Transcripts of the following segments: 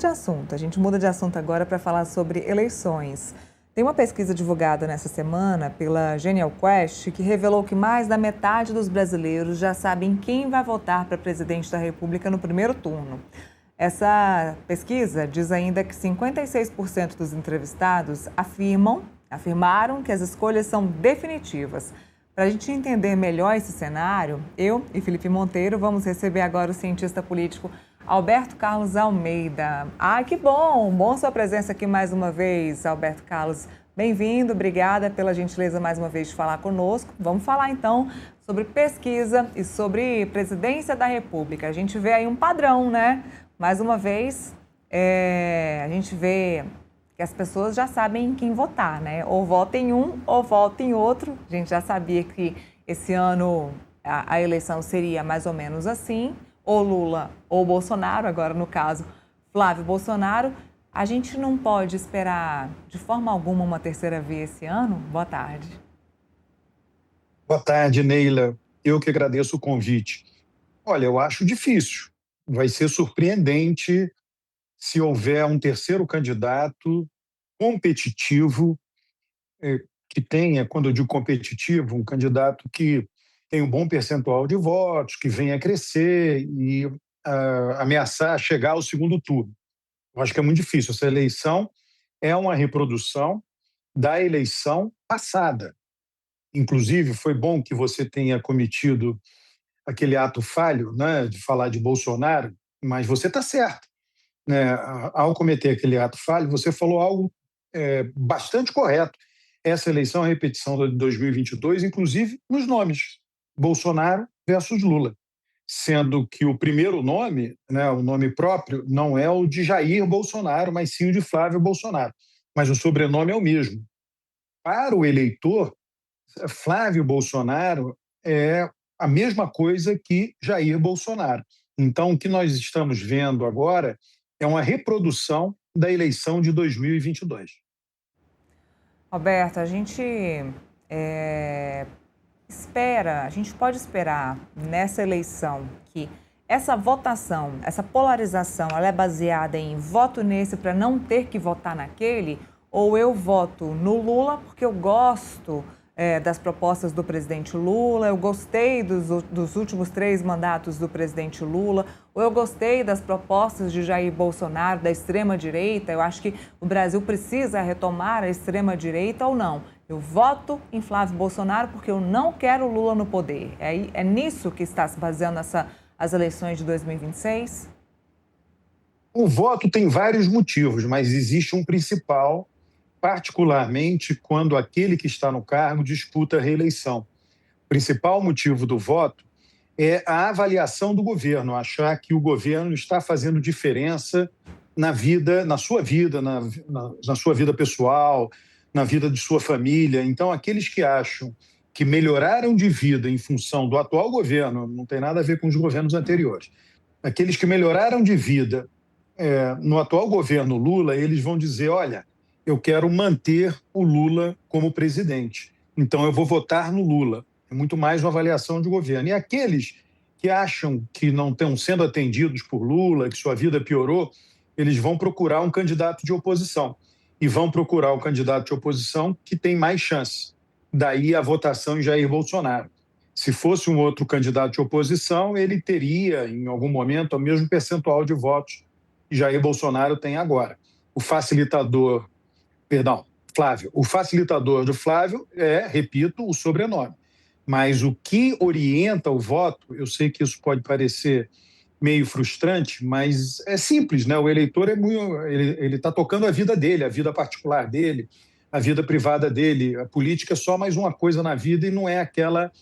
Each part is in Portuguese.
De assunto. A gente muda de assunto agora para falar sobre eleições. Tem uma pesquisa divulgada nessa semana pela Genial Quest que revelou que mais da metade dos brasileiros já sabem quem vai votar para presidente da República no primeiro turno. Essa pesquisa diz ainda que 56% dos entrevistados afirmaram que as escolhas são definitivas. Para a gente entender melhor esse cenário, eu e Felipe Monteiro vamos receber agora o cientista político Alberto Carlos Almeida. Que bom! Bom sua presença aqui mais uma vez, Alberto Carlos. Bem-vindo, obrigada pela gentileza mais uma vez de falar conosco. Vamos falar então sobre pesquisa e sobre presidência da República. A gente vê aí um padrão, né? Mais uma vez, a gente vê que as pessoas já sabem em quem votar, né? Ou vota em um ou vota em outro. A gente já sabia que esse ano a eleição seria mais ou menos assim. Ou Lula ou Bolsonaro, agora no caso Flávio Bolsonaro. A gente não pode esperar de forma alguma uma terceira via esse ano? Boa tarde. Boa tarde, Neila. Eu que agradeço o convite. Olha, eu acho difícil. Vai ser surpreendente se houver um terceiro candidato competitivo, que tenha, quando eu digo competitivo, um candidato que tem um bom percentual de votos, que venha a crescer e ameaçar chegar ao segundo turno. Eu acho que é muito difícil. Essa eleição é uma reprodução da eleição passada. Inclusive, foi bom que você tenha cometido aquele ato falho, né, de falar de Bolsonaro, mas você está certo, né? Ao cometer aquele ato falho, você falou algo bastante correto. Essa eleição é a repetição de 2022, inclusive nos nomes, Bolsonaro versus Lula, sendo que o primeiro nome, né, o nome próprio, não é o de Jair Bolsonaro, mas sim o de Flávio Bolsonaro, mas o sobrenome é o mesmo. Para o eleitor, Flávio Bolsonaro é a mesma coisa que Jair Bolsonaro. Então, o que nós estamos vendo agora é uma reprodução da eleição de 2022. Roberto, a gente a gente pode esperar nessa eleição que essa votação, essa polarização, ela é baseada em voto nesse para não ter que votar naquele, ou eu voto no Lula porque eu gosto das propostas do presidente Lula, eu gostei dos últimos 3 mandatos do presidente Lula, ou eu gostei das propostas de Jair Bolsonaro, da extrema-direita, eu acho que o Brasil precisa retomar a extrema-direita ou não. Eu voto em Flávio Bolsonaro porque eu não quero Lula no poder. É nisso que está se baseando as eleições de 2026? O voto tem vários motivos, mas existe um principal, particularmente quando aquele que está no cargo disputa a reeleição. O principal motivo do voto é a avaliação do governo, achar que o governo está fazendo diferença na vida, na sua vida, na sua vida pessoal, na vida de sua família. Então, aqueles que acham que melhoraram de vida em função do atual governo, não tem nada a ver com os governos anteriores, aqueles que melhoraram de vida no atual governo Lula, eles vão dizer, olha, eu quero manter o Lula como presidente, então eu vou votar no Lula. É muito mais uma avaliação de governo. E aqueles que acham que não estão sendo atendidos por Lula, que sua vida piorou, eles vão procurar um candidato de oposição. E vão procurar o candidato de oposição que tem mais chance. Daí a votação em Jair Bolsonaro. Se fosse um outro candidato de oposição, ele teria, em algum momento, o mesmo percentual de votos que Jair Bolsonaro tem agora. O facilitador do Flávio é, repito, o sobrenome. Mas o que orienta o voto, eu sei que isso pode parecer meio frustrante, mas é simples, né? O eleitor ele está tocando a vida dele, a vida particular dele, a vida privada dele. A política é só mais uma coisa na vida e não é aquela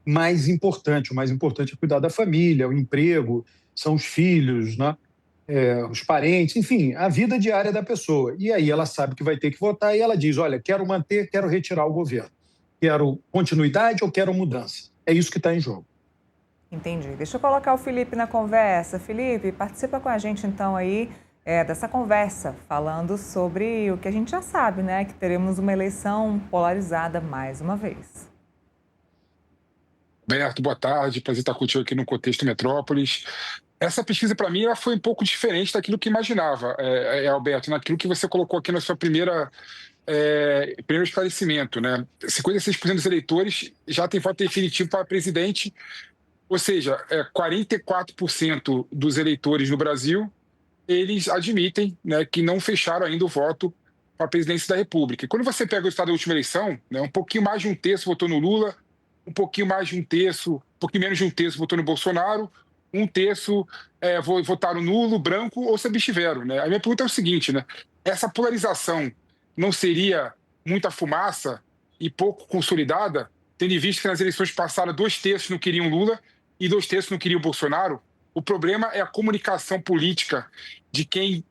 mais importante. O mais importante é cuidar da família, o emprego, são os filhos, né? Os parentes, enfim, a vida diária da pessoa. E aí ela sabe que vai ter que votar e ela diz, olha, quero manter, quero retirar o governo. Quero continuidade ou quero mudança? É isso que está em jogo. Entendi. Deixa eu colocar o Felipe na conversa. Felipe, participa com a gente então aí dessa conversa, falando sobre o que a gente já sabe, né? Que teremos uma eleição polarizada mais uma vez. Roberto, boa tarde. Prazer estar contigo aqui no Contexto Metrópolis. Essa pesquisa, para mim, ela foi um pouco diferente daquilo que imaginava, Alberto, naquilo que você colocou aqui na sua primeiro esclarecimento, né? 56% dos eleitores já tem voto definitivo para presidente, ou seja, 44% dos eleitores no Brasil, eles admitem, né, que não fecharam ainda o voto para a presidência da República. E quando você pega o estado da última eleição, né, um pouquinho mais de um terço votou no Lula, um pouquinho mais de um terço, um pouquinho menos de um terço votou no Bolsonaro, um terço votaram nulo, branco ou se abstiveram. Né? A minha pergunta é o seguinte, né? Essa polarização não seria muita fumaça e pouco consolidada, tendo em vista que nas eleições passadas 2 terços não queriam Lula e 2 terços não queriam Bolsonaro? O problema é a comunicação política de quem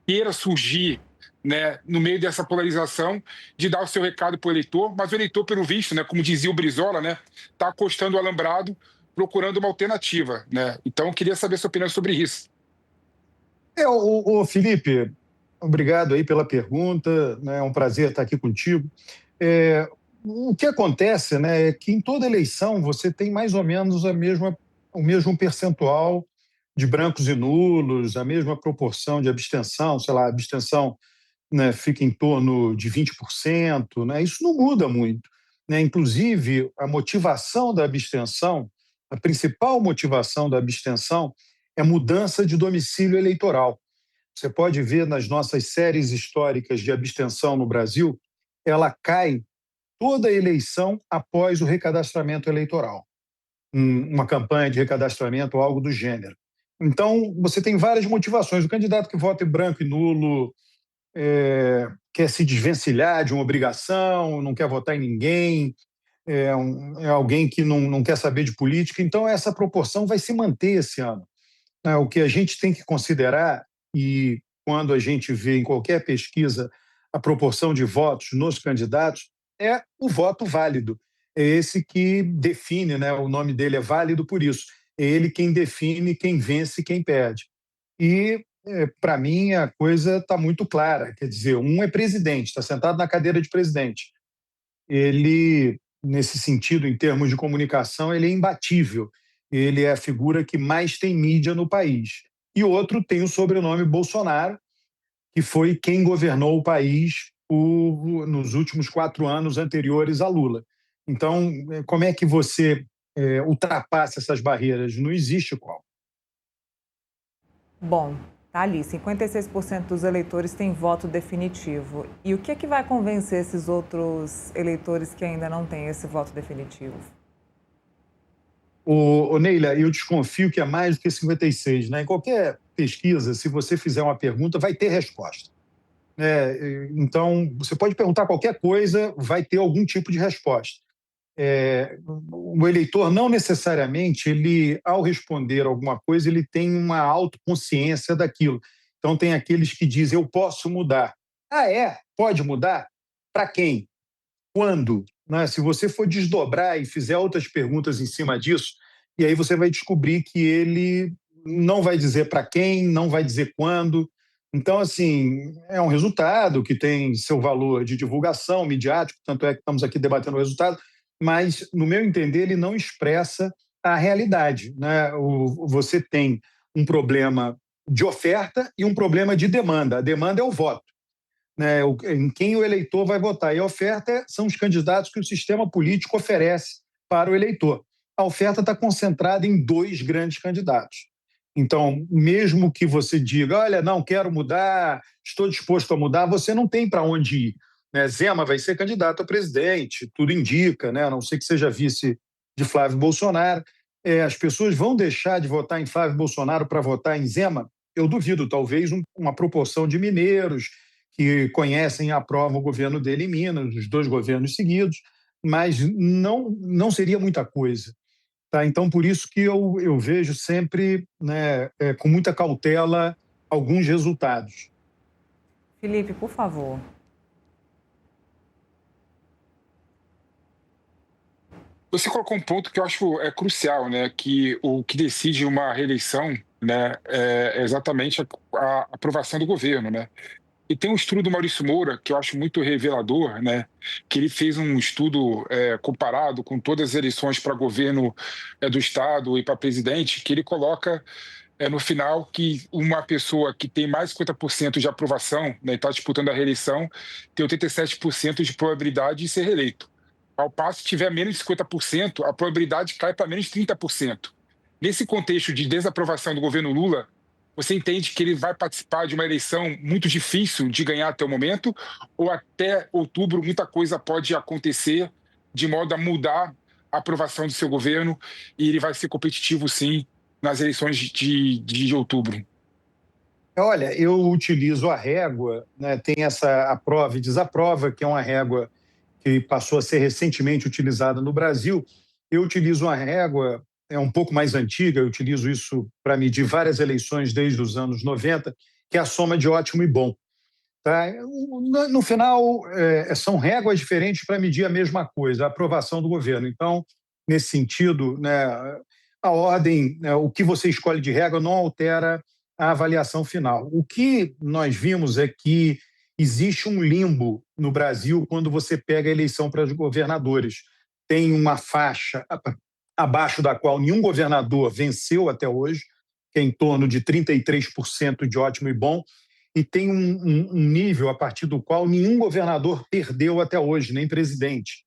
queira surgir, né, no meio dessa polarização, de dar o seu recado para o eleitor, mas o eleitor, pelo visto, né, como dizia o Brizola, né, está acostando o alambrado, procurando uma alternativa. Né? Então, eu queria saber a sua opinião sobre isso. Felipe, obrigado aí pela pergunta, né, é um prazer estar aqui contigo. O que acontece, né, é que em toda eleição você tem mais ou menos o mesmo percentual de brancos e nulos, a mesma proporção de abstenção, sei lá, a abstenção, né, fica em torno de 20%, né, isso não muda muito. Né, inclusive, a motivação da abstenção, a principal motivação da abstenção é mudança de domicílio eleitoral. Você pode ver nas nossas séries históricas de abstenção no Brasil, ela cai toda a eleição após o recadastramento eleitoral, uma campanha de recadastramento ou algo do gênero. Então, você tem várias motivações. O candidato que vota em branco e nulo quer se desvencilhar de uma obrigação, não quer votar em ninguém, é alguém que não quer saber de política. Então, essa proporção vai se manter esse ano. O que a gente tem que considerar, e quando a gente vê em qualquer pesquisa a proporção de votos nos candidatos, é o voto válido. É esse que define, né? O nome dele é válido por isso. É ele quem define quem vence e quem perde. E, para mim, a coisa está muito clara. Quer dizer, um é presidente, está sentado na cadeira de presidente. Ele, nesse sentido, em termos de comunicação, ele é imbatível. Ele é a figura que mais tem mídia no país. E outro tem o sobrenome Bolsonaro, que foi quem governou o país nos últimos 4 anos anteriores a Lula. Então, como é que você ultrapassa essas barreiras? Não existe qual. Bom, tá ali, 56% dos eleitores têm voto definitivo. E o que é que vai convencer esses outros eleitores que ainda não têm esse voto definitivo? Neila, eu desconfio que é mais do que 56, né? Em qualquer pesquisa, se você fizer uma pergunta, vai ter resposta. Então, você pode perguntar qualquer coisa, vai ter algum tipo de resposta. O eleitor não necessariamente, ao responder alguma coisa, ele tem uma autoconsciência daquilo. Então, tem aqueles que dizem, eu posso mudar. Ah, é? Pode mudar? Para quem? Quando? Né? Se você for desdobrar e fizer outras perguntas em cima disso, e aí você vai descobrir que ele não vai dizer para quem, não vai dizer quando. Então, assim, é um resultado que tem seu valor de divulgação midiático, tanto é que estamos aqui debatendo o resultado, mas, no meu entender, ele não expressa a realidade. Né? Você tem um problema de oferta e um problema de demanda. A demanda é o voto, né? Em quem o eleitor vai votar. E a oferta são os candidatos que o sistema político oferece para o eleitor. A oferta está concentrada em 2 grandes candidatos. Então, mesmo que você diga, olha, não, quero mudar, estou disposto a mudar, você não tem para onde ir. Né? Zema vai ser candidato a presidente, tudo indica, né? A não ser que seja vice de Flávio Bolsonaro. As pessoas vão deixar de votar em Flávio Bolsonaro para votar em Zema? Eu duvido, talvez uma proporção de mineiros que conhecem e aprovam o governo dele em Minas, os 2 governos seguidos, mas não seria muita coisa. Tá? Então, por isso que eu vejo sempre, né, com muita cautela alguns resultados. Felipe, por favor. Você colocou um ponto que eu acho crucial, né? Que o que decide uma reeleição, né, é exatamente a aprovação do governo, né? E tem um estudo do Maurício Moura, que eu acho muito revelador, né? Que ele fez um estudo comparado com todas as eleições para governo do Estado e para presidente, que ele coloca no final, que uma pessoa que tem mais de 50% de aprovação, né, está disputando a reeleição, tem 87% de probabilidade de ser reeleito. Ao passo que tiver menos de 50%, a probabilidade cai para menos de 30%. Nesse contexto de desaprovação do governo Lula, você entende que ele vai participar de uma eleição muito difícil de ganhar até o momento, ou até outubro muita coisa pode acontecer de modo a mudar a aprovação do seu governo e ele vai ser competitivo, sim, nas eleições de outubro? Olha, eu utilizo a régua, né, tem essa aprova e desaprova, que é uma régua que passou a ser recentemente utilizada no Brasil. Eu utilizo uma régua, é um pouco mais antiga, eu utilizo isso para medir várias eleições desde os anos 90, que é a soma de ótimo e bom. Tá? No final, são réguas diferentes para medir a mesma coisa, a aprovação do governo. Então, nesse sentido, né, a ordem, né, o que você escolhe de régua não altera a avaliação final. O que nós vimos é que existe um limbo no Brasil quando você pega a eleição para os governadores. Tem uma faixa abaixo da qual nenhum governador venceu até hoje, que é em torno de 33% de ótimo e bom, e tem um nível a partir do qual nenhum governador perdeu até hoje, nem presidente,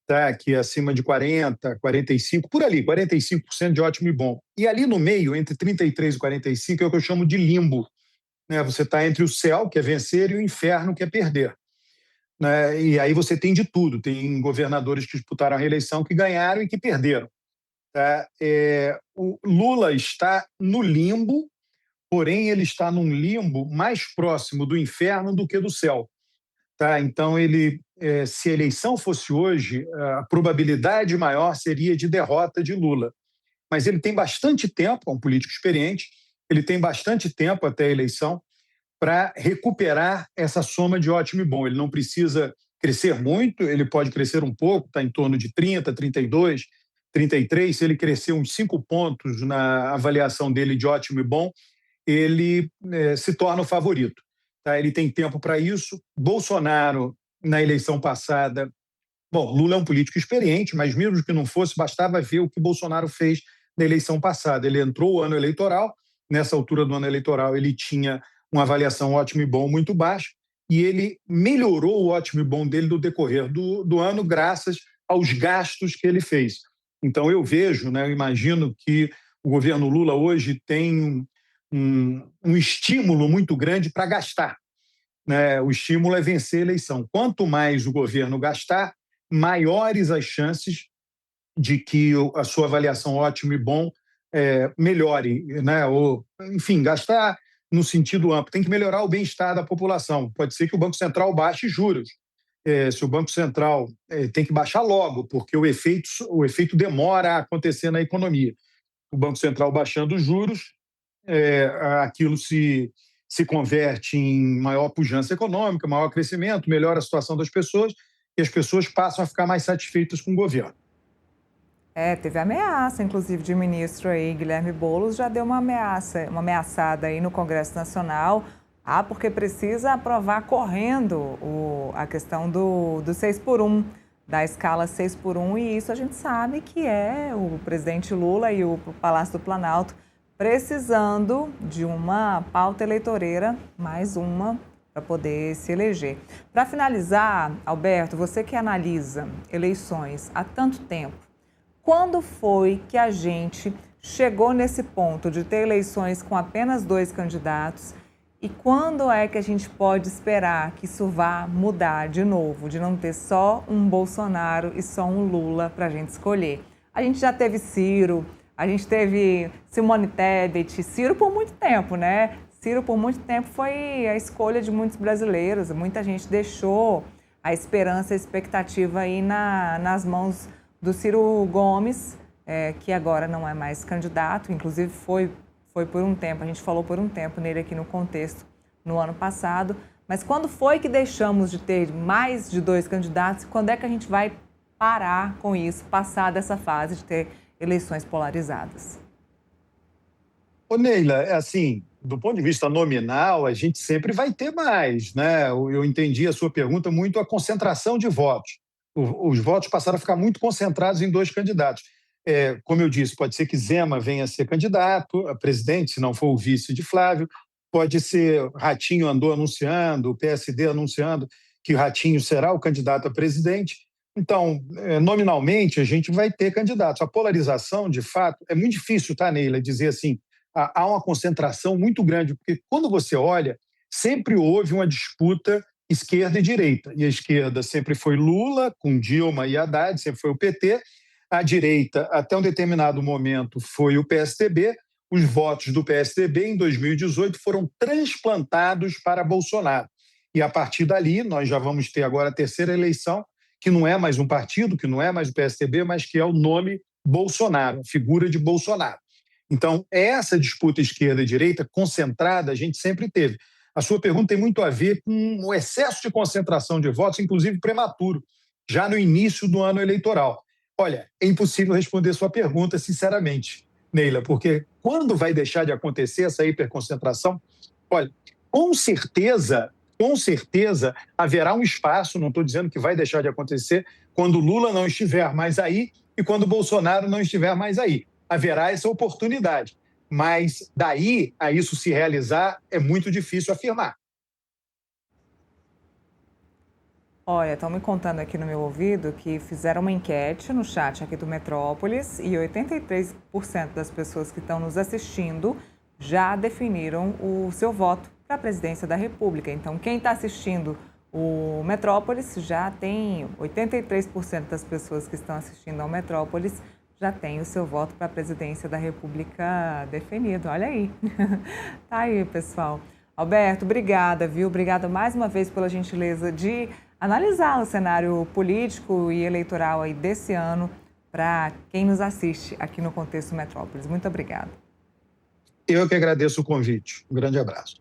tá? Que é acima de 40, 45, por ali, 45% de ótimo e bom. E ali no meio, entre 33 e 45, é o que eu chamo de limbo. Né? Você está entre o céu, que é vencer, e o inferno, que é perder. Né? E aí você tem de tudo. Tem governadores que disputaram a reeleição que ganharam e que perderam. Tá? O Lula está no limbo, porém ele está num limbo mais próximo do inferno do que do céu. Tá? Então, se a eleição fosse hoje, a probabilidade maior seria de derrota de Lula. Mas ele tem bastante tempo, é um político experiente, ele tem bastante tempo até a eleição para recuperar essa soma de ótimo e bom. Ele não precisa crescer muito, ele pode crescer um pouco, está em torno de 30, 32, 33. Se ele crescer uns 5 pontos na avaliação dele de ótimo e bom, ele se torna o favorito. Tá? Ele tem tempo para isso. Bolsonaro, na eleição passada... Bom, Lula é um político experiente, mas mesmo que não fosse, bastava ver o que Bolsonaro fez na eleição passada. Ele entrou o ano eleitoral, nessa altura do ano eleitoral ele tinha uma avaliação ótimo e bom muito baixa, e ele melhorou o ótimo e bom dele no decorrer do ano graças aos gastos que ele fez. Então eu vejo, né, eu imagino que o governo Lula hoje tem um estímulo muito grande para gastar. Né? O estímulo é vencer a eleição. Quanto mais o governo gastar, maiores as chances de que a sua avaliação ótimo e bom melhore. Né? Ou, enfim, gastar no sentido amplo. Tem que melhorar o bem-estar da população. Pode ser que o Banco Central baixe juros. Se o Banco Central tem que baixar logo, porque o efeito demora a acontecer na economia. O Banco Central baixando os juros, aquilo se converte em maior pujança econômica, maior crescimento, melhora a situação das pessoas e as pessoas passam a ficar mais satisfeitas com o governo. Teve ameaça, inclusive, de ministro aí, Guilherme Boulos, já deu uma ameaçada aí no Congresso Nacional, porque precisa aprovar correndo a questão do 6x1, da escala 6x1, e isso a gente sabe que é o presidente Lula e o Palácio do Planalto precisando de uma pauta eleitoreira, mais uma, para poder se eleger. Para finalizar, Alberto, você que analisa eleições há tanto tempo, quando foi que a gente chegou nesse ponto de ter eleições com apenas 2 candidatos e quando é que a gente pode esperar que isso vá mudar de novo, de não ter só um Bolsonaro e só um Lula para a gente escolher? A gente já teve Ciro, a gente teve Simone Tebet, Ciro por muito tempo, né? Ciro por muito tempo foi a escolha de muitos brasileiros, muita gente deixou a esperança, a expectativa aí nas mãos do Ciro Gomes, que agora não é mais candidato, inclusive foi por um tempo, a gente falou por um tempo nele aqui no Contexto no ano passado, mas quando foi que deixamos de ter mais de 2 candidatos? Quando é que a gente vai parar com isso, passar dessa fase de ter eleições polarizadas? Ô Neila, assim, do ponto de vista nominal, a gente sempre vai ter mais, né? Eu entendi a sua pergunta muito a concentração de votos. Os votos passaram a ficar muito concentrados em 2 candidatos. Como eu disse, pode ser que Zema venha a ser candidato a presidente, se não for o vice de Flávio, pode ser Ratinho andou anunciando, o PSD anunciando que Ratinho será o candidato a presidente. Então, nominalmente, a gente vai ter candidatos. A polarização, de fato, é muito difícil, tá, Neila, dizer assim, há uma concentração muito grande, porque quando você olha, sempre houve uma disputa esquerda e direita. E a esquerda sempre foi Lula, com Dilma e Haddad, sempre foi o PT. A direita, até um determinado momento, foi o PSDB. Os votos do PSDB, em 2018, foram transplantados para Bolsonaro. E, a partir dali, nós já vamos ter agora a terceira eleição, que não é mais um partido, que não é mais o PSDB, mas que é o nome Bolsonaro, a figura de Bolsonaro. Então, essa disputa esquerda e direita concentrada a gente sempre teve. A sua pergunta tem muito a ver com o excesso de concentração de votos, inclusive prematuro, já no início do ano eleitoral. Olha, é impossível responder sua pergunta, sinceramente, Neila, porque quando vai deixar de acontecer essa hiperconcentração? Olha, com certeza haverá um espaço, não estou dizendo que vai deixar de acontecer, quando Lula não estiver mais aí e quando Bolsonaro não estiver mais aí. Haverá essa oportunidade. Mas daí a isso se realizar é muito difícil afirmar. Olha, estão me contando aqui no meu ouvido que fizeram uma enquete no chat aqui do Metrópolis e 83% das pessoas que estão nos assistindo já definiram o seu voto para a presidência da República. Então, quem está assistindo o Metrópolis já tem 83% das pessoas que estão assistindo ao Metrópolis já tem o seu voto para a presidência da República definido. Olha aí. Tá aí, pessoal. Alberto, obrigada, viu? Obrigada mais uma vez pela gentileza de analisar o cenário político e eleitoral aí desse ano para quem nos assiste aqui no Contexto Metrópolis. Muito obrigada. Eu que agradeço o convite. Um grande abraço.